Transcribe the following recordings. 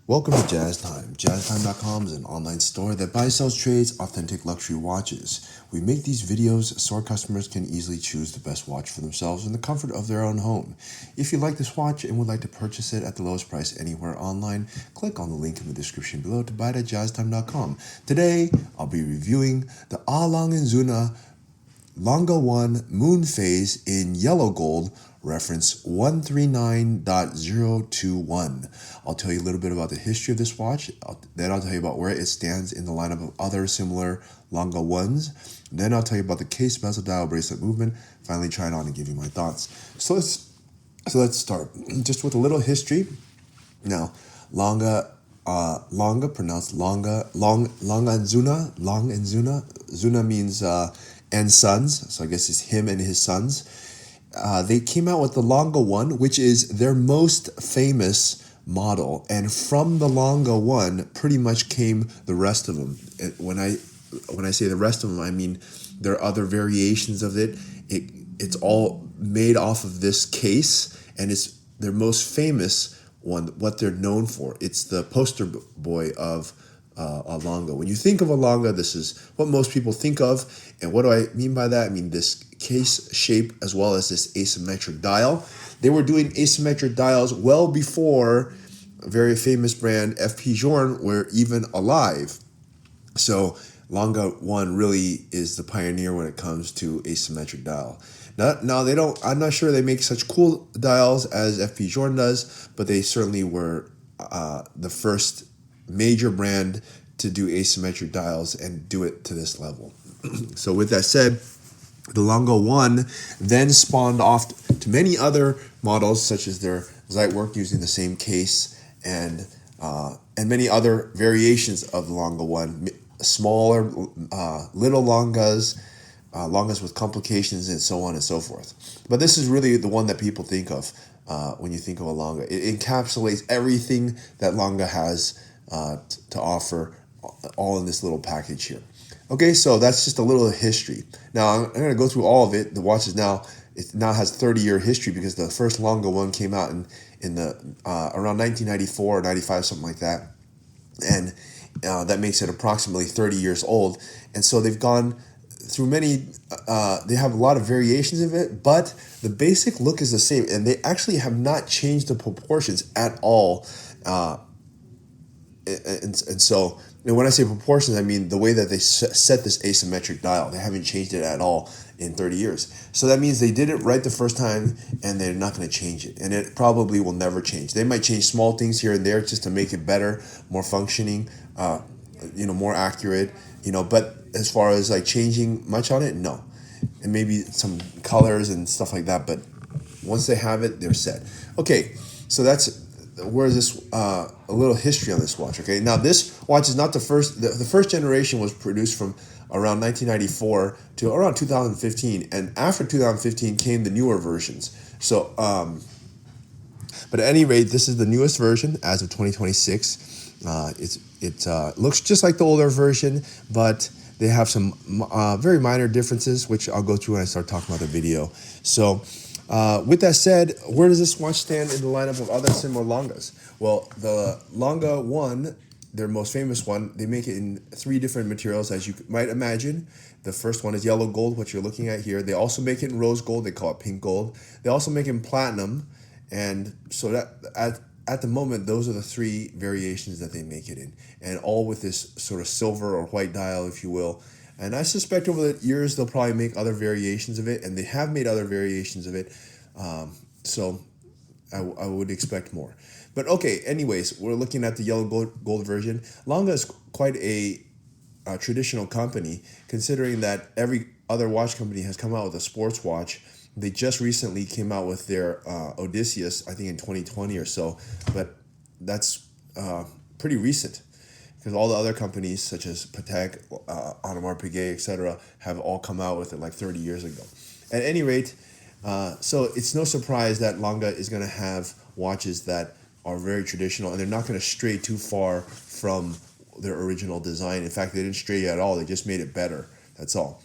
Welcome to Jazz Time. JazzTime.com is an online store that buys, sells, trades authentic luxury watches. We make these videos so our customers can easily choose the best watch for themselves in the comfort of their own home. If you like this watch and would like to purchase it at the lowest price anywhere online, click on the link in the description below to buy it at JazzTime.com. Today, I'll be reviewing the Lange Sohne Lange 1 Moon Phase in yellow gold, reference 139.021. I'll tell you a little bit about the history of this watch. Then I'll tell you about where it stands in the lineup of other similar Lange 1s. Then I'll tell you about the case, bezel, dial, bracelet movement. Finally, try it on and give you my thoughts. So let's start just with a little history. Now, Lange, pronounced Lange and Sohne. Sohne means and sons, so I guess it's him and his sons. They came out with the Lange 1, which is their most famous model, and from the Lange 1 pretty much came the rest of them. When I say the rest of them, I mean there are other variations of it. It's all made off of this case, and it's their most famous one, what they're known for. It's the poster boy of a Lange. When you think of a Lange, this is what most people think of. And what do I mean by that? I mean this case shape as well as this asymmetric dial. They were doing asymmetric dials well before a very famous brand FP Journe were even alive. So Lange 1 really is the pioneer when it comes to asymmetric dial. Now they don't. I'm not sure they make such cool dials as FP Journe does, but they certainly were the first major brand to do asymmetric dials and do it to this level. So with that said, the Lange 1 then spawned off to many other models, such as their Zeitwerk using the same case, and many other variations of the Lange 1, smaller, little Langes, Langes with complications, and so on and so forth. But this is really the one that people think of when you think of a Lange. It encapsulates everything that Lange has to offer, all in this little package here. Okay, so that's just a little history. Now I'm going to go through all of it. The watch is now has 30-year history because the first Lange 1 came out in the around 1994 or 95, something like that, and that makes it approximately 30 years old. And so they've gone through many. They have a lot of variations of it, but the basic look is the same, and they actually have not changed the proportions at all. And so, and when I say proportions, I mean the way that they set this asymmetric dial. They haven't changed it at all in 30 years. So that means they did it right the first time, and they're not going to change it. And it probably will never change. They might change small things here and there just to make it better, more functioning, more accurate, But as far as like changing much on it, no. And maybe some colors and stuff like that. But once they have it, they're set. Okay, so that's where is this a little history on this watch. Okay, now this watch is not the first. The first generation was produced from around 1994 to around 2015, and after 2015 came the newer versions. So but at any rate, this is the newest version as of 2026. It looks just like the older version, but they have some very minor differences, which I'll go through when I start talking about the video. So with that said, where does this watch stand in the lineup of other similar Langes? Well, the Lange 1, their most famous one, they make it in 3 different materials, as you might imagine. The first one is yellow gold, what you're looking at here. They also make it in rose gold. They call it pink gold. They also make it in platinum. And so that at the moment, those are the 3 variations that they make it in. And all with this sort of silver or white dial, if you will. And I suspect over the years, they'll probably make other variations of it. And they have made other variations of it. So I would expect more. But okay, anyways, we're looking at the yellow gold version. Lange is quite a traditional company, considering that every other watch company has come out with a sports watch. They just recently came out with their Odysseus, I think in 2020 or so. But that's pretty recent, because all the other companies such as Patek, Audemars Piguet, etc., have all come out with it like 30 years ago. At any rate, so it's no surprise that Lange is going to have watches that are very traditional, and they're not going to stray too far from their original design. In fact, they didn't stray at all. They just made it better. That's all.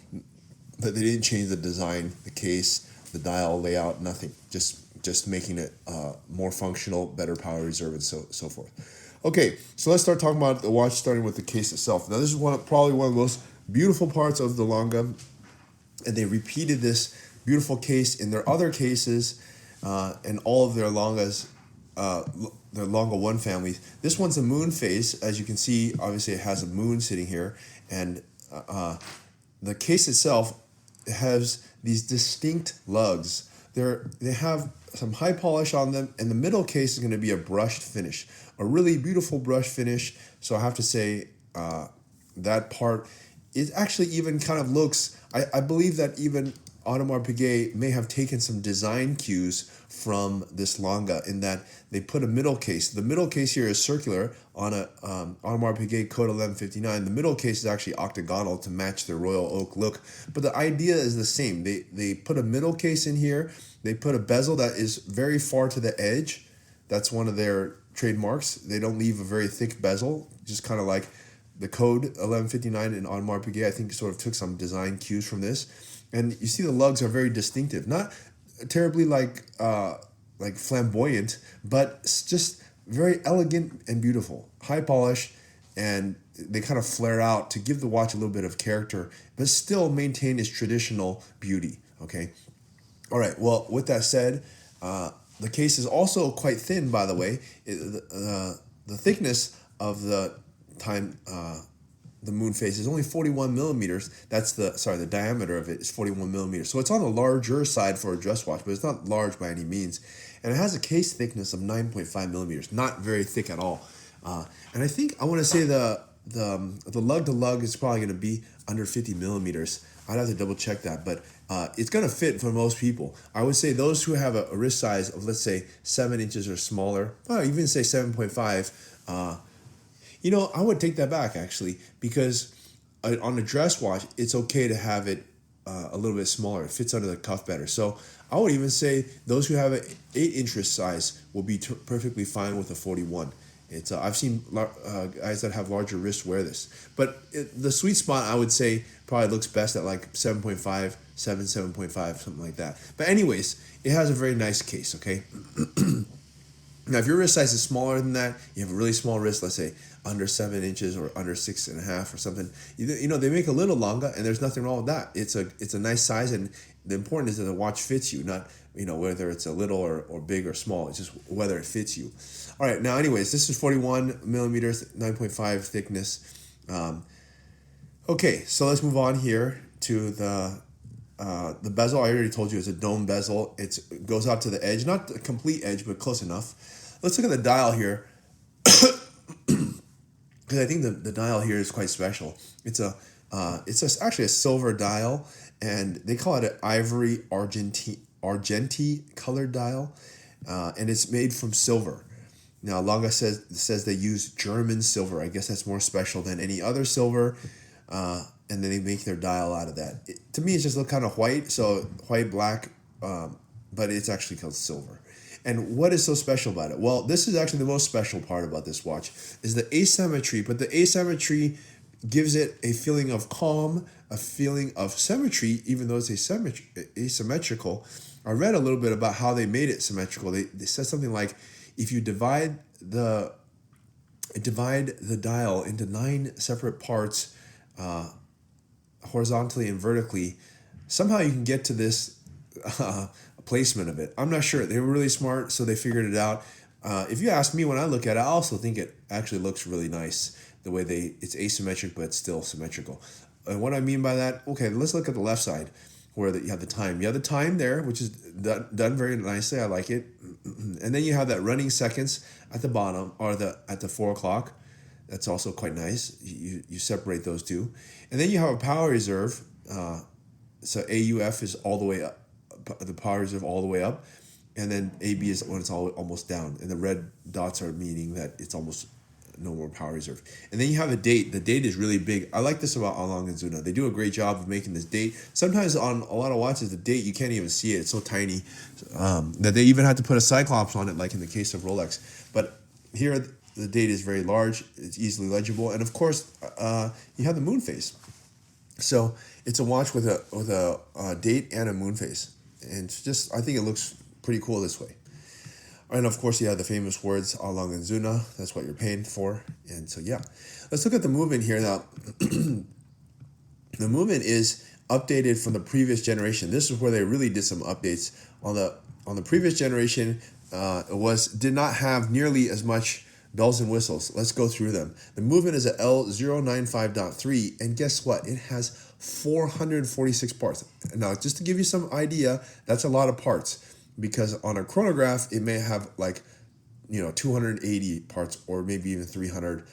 But they didn't change the design, the case, the dial layout, nothing. Just making it more functional, better power reserve, and so forth. Okay, so let's start talking about the watch, starting with the case itself. Now, this is probably one of the most beautiful parts of the Lange, and they repeated this beautiful case in their other cases, and all of their Langes, uh, their Lange 1 families. This one's a moon face. As you can see, obviously it has a moon sitting here, and the case itself has these distinct lugs. They have some high polish on them, and the middle case is going to be a brushed finish, a really beautiful brush finish. So I have to say that part, it actually even kind of looks. I believe that even Audemars Piguet may have taken some design cues from this Lange in that they put a middle case. The middle case here is circular on a Audemars Piguet Code 1159. The middle case is actually octagonal to match the royal oak look, but the idea is the same. They put a middle case in here. They put a bezel that is very far to the edge. That's one of their trademarks. They don't leave a very thick bezel, just kind of like the Code 1159 in Audemars Piguet. I think sort of took some design cues from this. And you see the lugs are very distinctive, not terribly like flamboyant, but just very elegant and beautiful, high polish, and they kind of flare out to give the watch a little bit of character, but still maintain its traditional beauty. Okay, all right. Well, with that said, the case is also quite thin, by the way. The thickness of the moon face is only 41 millimeters. The diameter of it is 41 millimeters. So it's on the larger side for a dress watch, but it's not large by any means. And it has a case thickness of 9.5 millimeters, not very thick at all. And I think I want to say the lug to lug is probably going to be under 50 millimeters. I'd have to double check that, but it's going to fit for most people. I would say those who have a wrist size of, let's say, 7 inches or smaller, or even say 7.5, I would take that back, actually, because on a dress watch, it's okay to have it a little bit smaller. It fits under the cuff better. So I would even say those who have an 8-inch wrist size will be perfectly fine with a 41. I've seen guys that have larger wrists wear this. But the sweet spot, I would say, probably looks best at like 7.5, 7.5, something like that. But anyways, it has a very nice case, okay? Now, if your wrist size is smaller than that, you have a really small wrist, let's say under 7 inches or under 6.5 or something, they make a little longer, and there's nothing wrong with that. It's a nice size, and the important is that the watch fits you, not whether it's a little or big or small. It's just whether it fits you. All right, now anyways, this is 41 millimeters, 9.5 thickness. Okay, so let's move on here to the bezel. I already told you it's a dome bezel. It goes out to the edge, not the complete edge, but close enough. Let's look at the dial here, because I think the dial here is quite special. It's actually a silver dial, and they call it an Ivory Argente colored dial, and it's made from silver. Now, Lange says they use German silver. I guess that's more special than any other silver, and then they make their dial out of that. To me, it just looks kind of white, so white, black, but it's actually called silver. And what is so special about it? Well, this is actually the most special part about this watch, is the asymmetry, but the asymmetry gives it a feeling of calm, a feeling of symmetry, even though it's asymmetrical. I read a little bit about how they made it symmetrical. They said something like, if you divide the dial into 9 separate parts, horizontally and vertically, somehow you can get to this placement of it. I'm not sure. They were really smart, so they figured it out. If you ask me, when I look at it, I also think it actually looks really nice, the way it's asymmetric, but it's still symmetrical. And what I mean by that, okay, let's look at the left side, where you have the time. You have the time there, which is done very nicely. I like it. And then you have that running seconds at the bottom, or at the 4 o'clock. That's also quite nice. You separate those two. And then you have a power reserve. So AUF is all the way up, the power reserve all the way up. And then AB is when it's almost down. And the red dots are meaning that it's almost no more power reserve. And then you have a date. The date is really big. I like this about Lange Sohne. They do a great job of making this date. Sometimes on a lot of watches, the date, you can't even see it. It's so tiny that they even had to put a cyclops on it, like in the case of Rolex. But here, the date is very large. It's easily legible. And of course, you have the moon phase. So it's a watch with a date and a moon phase. And I think it looks pretty cool this way. And of course, you have the famous words Lange Sohne. That's what you're paying for. And so, yeah, let's look at the movement here now. The movement is updated from the previous generation. This is where they really did some updates. On the previous generation, it did not have nearly as much bells and whistles. Let's go through them. The movement is a L095.3, and guess what? It has 446 parts. Now, just to give you some idea, that's a lot of parts, because on a chronograph, it may have like, 280 parts or maybe even 300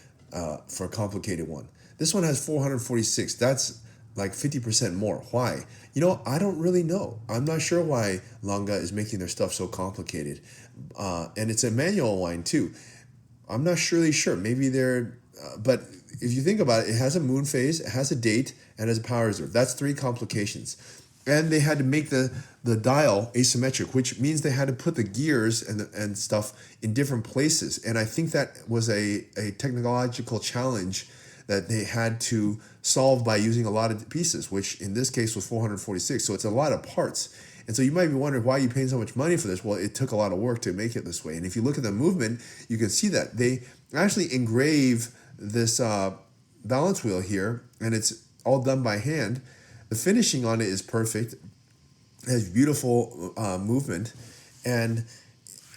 for a complicated one. This one has 446. That's like 50% more. Why? I don't really know. I'm not sure why Lange is making their stuff so complicated. And it's a manual line too. I'm not really sure. Maybe but if you think about it, it has a moon phase, it has a date, and has a power reserve. That's 3 complications. And they had to make the dial asymmetric, which means they had to put the gears and stuff in different places. And I think that was a technological challenge that they had to solve by using a lot of pieces, which in this case was 446. So it's a lot of parts. And so you might be wondering, why are you paying so much money for this? Well, it took a lot of work to make it this way. And if you look at the movement, you can see that they actually engrave this balance wheel here, and it's all done by hand. The finishing on it is perfect. It has beautiful movement, and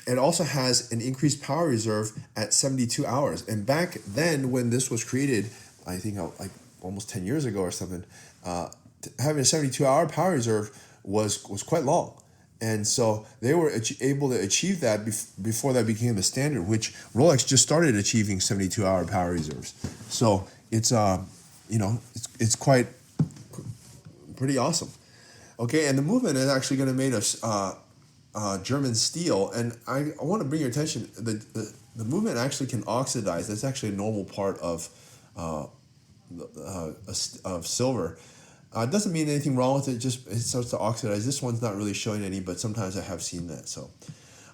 it also has an increased power reserve at 72 hours. And back then, when this was created, I think like almost 10 years ago or something, having a 72-hour power reserve was quite long. And so they were able to achieve that before that became the standard, which Rolex just started achieving 72-hour power reserves. So it's it's quite pretty awesome. Okay, and the movement is actually going to be made of German steel, and I want to bring your attention. The movement actually can oxidize. That's actually a normal part of silver. It doesn't mean anything wrong with it, just it starts to oxidize. This one's not really showing any, but sometimes I have seen that. So,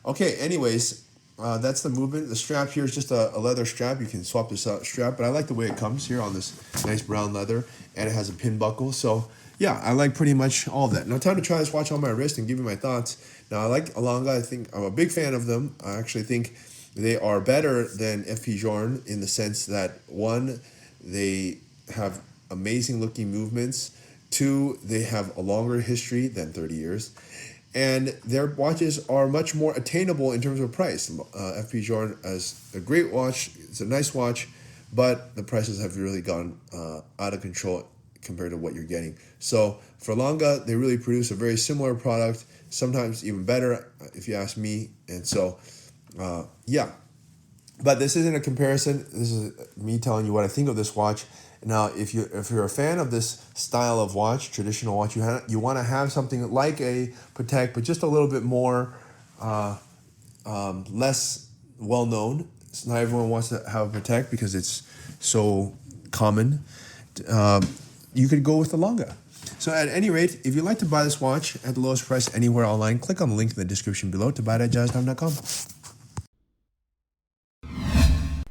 okay, anyways, that's the movement. The strap here is just a leather strap. You can swap this strap, but I like the way it comes here on this nice brown leather, and it has a pin buckle. So, yeah, I like pretty much all of that. Now, time to try this watch on my wrist and give you my thoughts. Now, I like Lange. I think I'm a big fan of them. I actually think they are better than FP Journe in the sense that, 1, they have amazing looking movements. 2, they have a longer history than 30 years. And their watches are much more attainable in terms of price. FP Journe is a great watch. It's a nice watch, but the prices have really gone out of control compared to what you're getting. So for Lange, they really produce a very similar product, sometimes even better, if you ask me. And so, yeah. But this isn't a comparison. This is me telling you what I think of this watch. Now, if you're a fan of this style of watch, traditional watch, you want to have something like a Patek, but just a little bit more less well known. Not everyone wants to have a Patek because it's so common. You could go with the Lange. So at any rate, if you'd like to buy this watch at the lowest price anywhere online, click on the link in the description below to buy it at jazztime.com.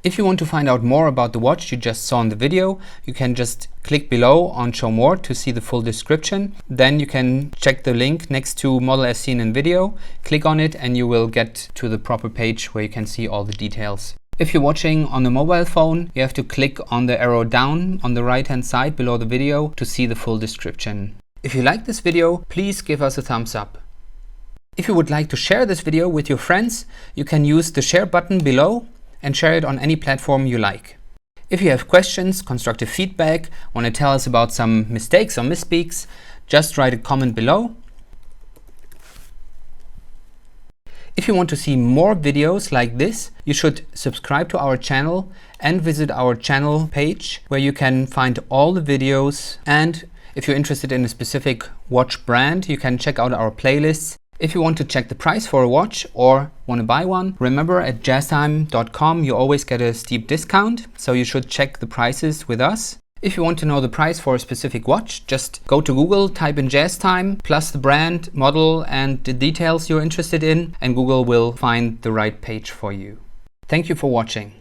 If you want to find out more about the watch you just saw in the video, you can just click below on Show More to see the full description. Then you can check the link next to model as seen in video, click on it, and you will get to the proper page where you can see all the details. If you're watching on a mobile phone, you have to click on the arrow down on the right hand side below the video to see the full description. If you like this video, please give us a thumbs up. If you would like to share this video with your friends, you can use the share button below and share it on any platform you like. If you have questions, constructive feedback, want to tell us about some mistakes or misspeaks, just write a comment below. If you want to see more videos like this, you should subscribe to our channel and visit our channel page where you can find all the videos. And if you're interested in a specific watch brand, you can check out our playlists. If you want to check the price for a watch or want to buy one, remember at jazztime.com you always get a steep discount, so you should check the prices with us. If you want to know the price for a specific watch, just go to Google, type in JazzTime, plus the brand, model and the details you're interested in, and Google will find the right page for you. Thank you for watching.